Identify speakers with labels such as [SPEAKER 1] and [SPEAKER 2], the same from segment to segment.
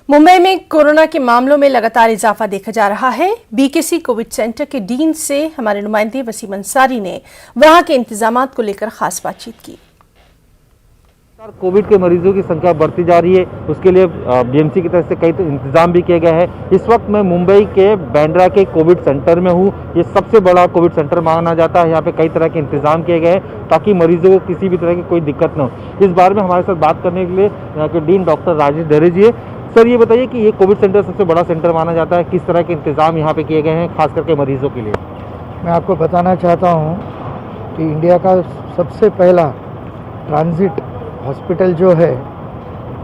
[SPEAKER 1] मुंबई में कोरोना के मामलों में लगातार इजाफा देखा जा रहा है। बीकेसी कोविड सेंटर के डीन से हमारे नुमाइंदे वसीम अंसारी ने वहां के इंतजामात को लेकर खास बातचीत की।
[SPEAKER 2] कोविड के मरीजों की संख्या बढ़ती जा रही है, उसके लिए बीएमसी की तरफ से कई इंतजाम भी किए गए हैं। इस वक्त मैं मुंबई के बांद्रा के कोविड सेंटर में हूँ। ये सबसे बड़ा कोविड सेंटर माना जाता है। यहाँ पे कई तरह के इंतजाम किए गए हैं ताकि मरीजों को किसी भी तरह की कोई दिक्कत न हो। इस बारे में हमारे साथ बात करने के लिए यहाँ के डीन डॉक्टर राजेश दरे जी है। सर, ये बताइए कि ये कोविड सेंटर सबसे बड़ा सेंटर माना जाता है, किस तरह के इंतजाम यहाँ पे किए गए हैं खास करके मरीजों के लिए?
[SPEAKER 3] मैं आपको बताना चाहता हूँ कि इंडिया का सबसे पहला ट्रांजिट हॉस्पिटल जो है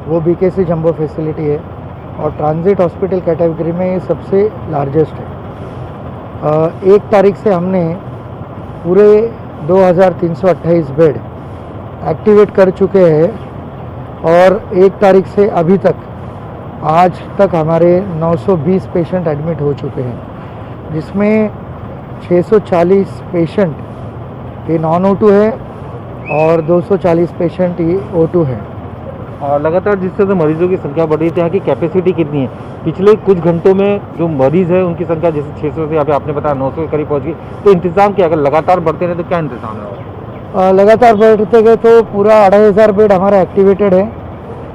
[SPEAKER 3] वो बीकेसी जंबो फैसिलिटी है और ट्रांजिट हॉस्पिटल कैटेगरी में ये सबसे लार्जेस्ट है। 1 तारीख से हमने पूरे 2328 बेड एक्टिवेट कर चुके हैं और 1 तारीख से अभी तक आज तक हमारे 920 पेशेंट एडमिट हो चुके हैं, जिसमें 640 पेशेंट ये नॉन O2 है और 240 पेशेंट ये O2 है।
[SPEAKER 2] और लगातार जिस तरह से मरीजों की संख्या बढ़ रही थी, यहाँ की कैपेसिटी कितनी है? पिछले कुछ घंटों में जो मरीज है उनकी संख्या जैसे 600 से यहाँ पे आपने बताया 900 के करीब पहुँच गई, तो इंतजाम क्या? अगर लगातार बढ़ते रहे तो क्या इंतजाम है?
[SPEAKER 3] लगातार बढ़ते गए तो पूरा 2500 बेड हमारा एक्टिवेटेड है।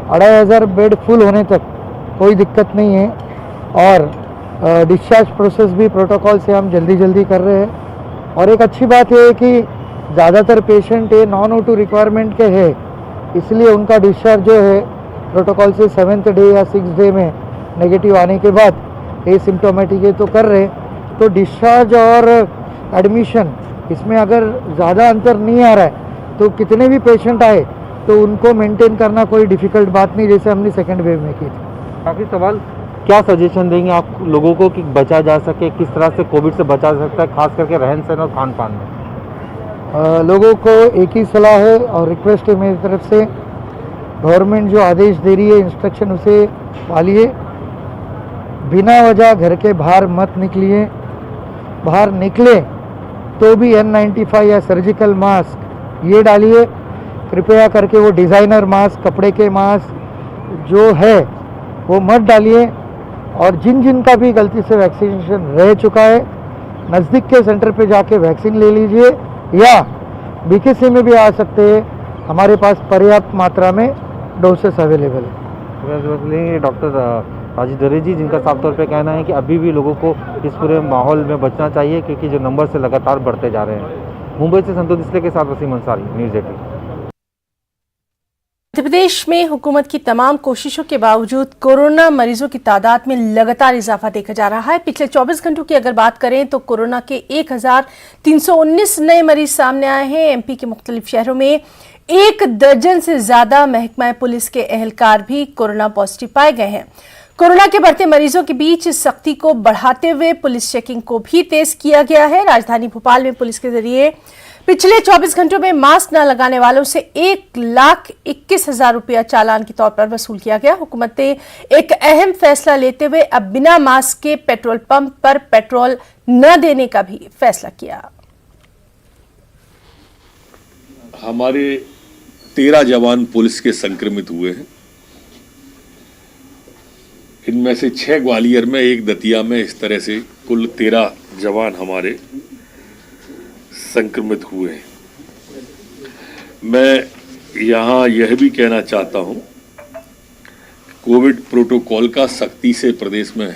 [SPEAKER 3] 2500 बेड फुल होने तक कोई दिक्कत नहीं है और डिस्चार्ज प्रोसेस भी प्रोटोकॉल से हम जल्दी कर रहे हैं। और एक अच्छी बात है कि ज़्यादातर पेशेंट ये नॉन O2 रिक्वायरमेंट के हैं, इसलिए उनका डिस्चार्ज जो है प्रोटोकॉल से 7th डे या 6th डे में नेगेटिव आने के बाद ये सिम्टोमेटिक है तो कर रहे। तो डिस्चार्ज और एडमिशन इसमें अगर ज़्यादा अंतर नहीं आ रहा है तो कितने भी पेशेंट आए तो उनको मेंटेन करना कोई डिफ़िकल्ट बात नहीं, जैसे हमने सेकेंड वेव में की थी।
[SPEAKER 2] काफ़ी सवाल, क्या सजेशन देंगे आप लोगों को कि बचा जा सके, किस तरह से कोविड से बचा जा सकता है, खास करके रहन सहन और खान पान में?
[SPEAKER 3] लोगों को एक ही सलाह है और रिक्वेस्ट है मेरी तरफ से, गवर्नमेंट जो आदेश दे रही है इंस्ट्रक्शन उसे पालिए। बिना वजह घर के बाहर मत निकलिए, बाहर निकले तो भी N95 या सर्जिकल मास्क ये डालिए। कृपया करके वो डिज़ाइनर मास्क, कपड़े के मास्क जो है वो मत डालिए। और जिन का भी गलती से वैक्सीनेशन रह चुका है, नज़दीक के सेंटर पे जाके वैक्सीन ले लीजिए या बीकेसी में भी आ सकते हैं, हमारे पास पर्याप्त मात्रा में डोसेस अवेलेबल है।
[SPEAKER 2] डॉक्टर राजेश दरे जी, जिनका साफ तौर पे कहना है कि अभी भी लोगों को इस पूरे माहौल में बचना चाहिए क्योंकि जो नंबर से लगातार बढ़ते जा रहे हैं। मुंबई से संतोष डिस्ले के साथ वसीम अंसारी, न्यूज़ 18।
[SPEAKER 1] मध्य प्रदेश में हुकूमत की तमाम कोशिशों के बावजूद कोरोना मरीजों की तादाद में लगातार इजाफा देखा जा रहा है। पिछले 24 घंटों की अगर बात करें तो कोरोना के 1319 नए मरीज सामने आए हैं। एमपी के मुख्तलिफ शहरों में 1 दर्जन से ज्यादा महकमा पुलिस के एहलकार भी कोरोना पॉजिटिव पाए गए हैं। कोरोना के बढ़ते मरीजों के बीच सख्ती को बढ़ाते हुए पुलिस चेकिंग को भी तेज किया गया है। राजधानी भोपाल में पुलिस के जरिए पिछले 24 घंटों में मास्क न लगाने वालों से 1,21,000 रुपया चालान के तौर पर वसूल किया गया। हुकूमत ने एक अहम फैसला लेते हुए अब बिना मास्क के पेट्रोल पंप पर पेट्रोल न देने का भी फैसला किया।
[SPEAKER 4] हमारे 13 जवान पुलिस के संक्रमित हुए हैं। इनमें से 6 ग्वालियर में, 1 दतिया में, इस तरह से कुल 13 जवान हमारे संक्रमित हुए हैं। मैं यहाँ यह भी कहना चाहता हूँ, कोविड प्रोटोकॉल का सख्ती से प्रदेश में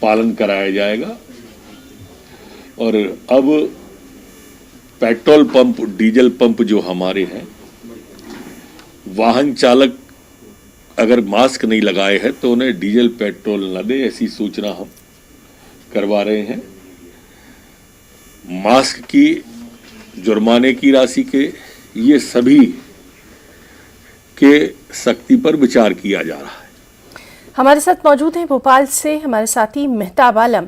[SPEAKER 4] पालन कराया जाएगा और अब पेट्रोल पंप, डीजल पंप जो हमारे हैं, वाहन चालक अगर मास्क नहीं लगाए हैं तो उन्हें डीजल पेट्रोल न दे, ऐसी सूचना हम करवा रहे हैं। मास्क की जुर्माने की राशि के ये सभी के सख्ती पर विचार किया जा रहा है।
[SPEAKER 1] हमारे साथ मौजूद हैं भोपाल से हमारे साथी मेहताब आलम।